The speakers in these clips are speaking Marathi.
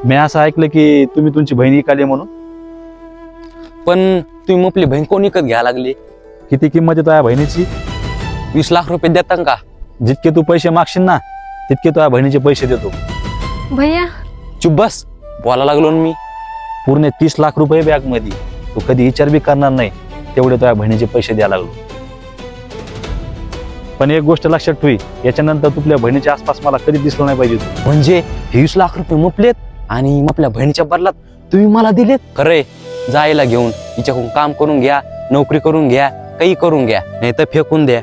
मी असं ऐकलं की तुम्ही तुमची बहीण विकाली म्हणून. पण तुम्ही आपली बहीण कोण विकत घ्यायला लागली? किती किंमत आहे तुझ्या बहिणीची? 20 लाख रुपये देता का? जितके तू पैसे मागशील ना तितके तुझ्या बहिणीचे पैसे देतो. भैया चुप बस, बोला लागलो ना मी. पूर्ण 30 लाख रुपये बॅग मध्ये. तू कधी विचार बी करणार नाही तेवढे तुझ्या बहिणीचे पैसे द्यायला लागलो. पण एक गोष्ट लक्षात ठेवी, याच्यानंतर तुझ्या बहिणीच्या आसपास मला कधी दिसलं नाही पाहिजे तू. म्हणजे 20 लाख रुपये मुपलेत आणि आपल्या बहिणीच्या बदलात तुम्ही मला दिलेत? खरंय, जायला घेऊन हिच्याकडून काम करून घ्या, नोकरी करून घ्या, काही करून घ्या, नाही तर फेकून द्या.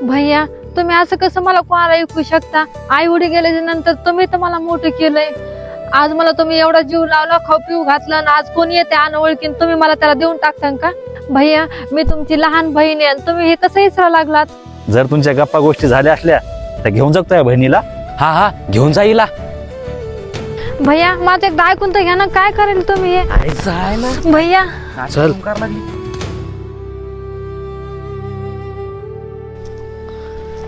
भैया तुम्ही असं कसं मला कोणाला ऐकू शकता? आई वडील गेल्याच्या नंतर तुम्ही तर मला मोठं केलंय. आज मला तुम्ही एवढा जीव लावला, खाऊ पिऊ घातलं, आणि आज कोणी येते अनओळखीन तुम्ही मला त्याला देऊन टाकता का? भैया मी तुमची लहान बहीण आहे आणि तुम्ही हे कसं विसरा लागलात? जर तुमच्या गप्पा गोष्टी झाल्या असल्या तर घेऊन जाऊ तुझ्या बहिणीला. हा हा, घेऊन जाईला. भैया माझं एकदा ऐकून तर घ्या ना, काय करेल तुम्ही हे? भैया चल.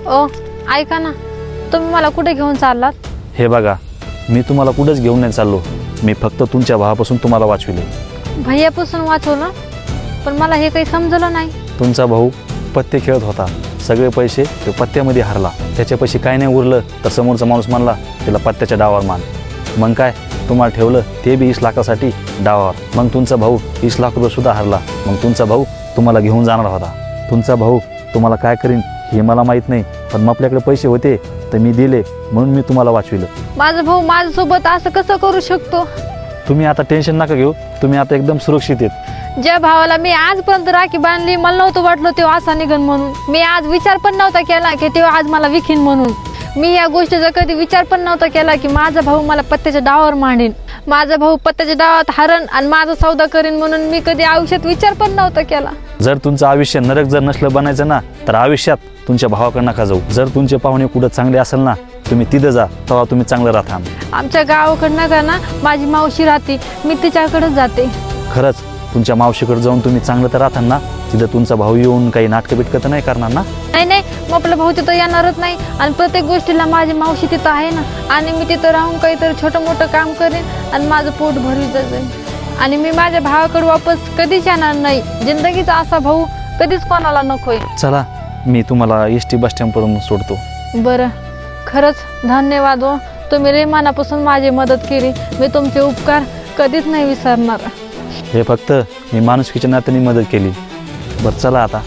ओ ऐका ना, तुम्ही मला कुठे घेऊन चाललात? हे बघा, मी तुम्हाला कुठेच घेऊन नाही चाललो. मी फक्त तुमच्या भावापासून तुम्हाला वाचविले. भैयापासून वाचवलं, पण मला हे काही समजलं नाही. तुमचा भाऊ पत्ते खेळत होता, सगळे पैसे तो पत्त्यामध्ये हरला. त्याच्या पैसे काय नाही उरलं तर समोरचा माणूस म्हणला त्याला पत्त्याच्या डावावर मान. मग काय, तुम्हाला ठेवलं ते बी 20 लाखासाठी डावावर. मग तुमचा भाऊ 20 लाख रुपये सुद्धा हरला. मग तुमचा भाऊ तुम्हाला घेऊन जाणार होता. तुमचा भाऊ तुम्हाला काय करीन हे मला माहित नाही, पण मग आपल्याकडे पैसे होते तर मी दिले म्हणून मी तुम्हाला वाचविलं. माझा भाऊ माझ्यासोबत असं कसं करू शकतो? तुम्ही आता टेन्शन नका घेऊ, तुम्ही आता एकदम सुरक्षित आहेत. ज्या भावाला मी आजपर्यंत राखी बांधली, मला नव्हतं वाटलं तेव्हा असा निघन म्हणून. मी आज विचार पण नव्हता केला की तेव्हा आज मला विकीन म्हणून. मी या गोष्टीचा कधी विचार पण नव्हता केला की माझा भाऊ मला पत्त्याच्या डावावर मांडेन, माझा भाऊ पत्त्याच्या डावात हरण आणि माझा सौदा करीन म्हणून मी कधी आयुष्यात विचार पण नव्हता केला. जर तुमचं आयुष्य नरक जर नसलं बनायचं ना तर आयुष्यात तुमच्या भावाकडे नका जाऊ. जर तुमचे पाहुणे कुठं चांगले असेल ना तुम्ही तिथं जा, तेव्हा तुम्ही चांगलं राहता. आमच्या गावाकडनं का ना माझी मावशी राहते, मी तिच्याकडेच जाते. खरंच तुमच्या मावशीकडे जाऊन तुम्ही चांगलं तर राहता ना. तिथं तुमचा भाऊ येऊन काही नाटकं बिटकं तर नाही करणार ना? नाही नाही, मग आपला भाऊ तिथं येणारच नाही. आणि प्रत्येक गोष्टीला माझी मावशी तिथं आहे ना, आणि मी तिथं राहून काहीतरी छोटं मोठं काम करेन आणि माझं पोट भरवीत जाईल. आणि मी माझ्या भावाकडे वापस कधीच येणार नाही. जिंदगीचा असा भाऊ कधीच कोणाला नकोय. चला, मी तुम्हाला एसटी बस स्टँडपर्यंत सोडतो. बरं, खरंच धन्यवाद हो. तुम्ही लय मनापासून माझी मदत केली. मी तुमचे उपकार कधीच नाही विसरणार. हे फक्त मी माणुसकीच्या नात्याने मदत केली. बरं चला आता.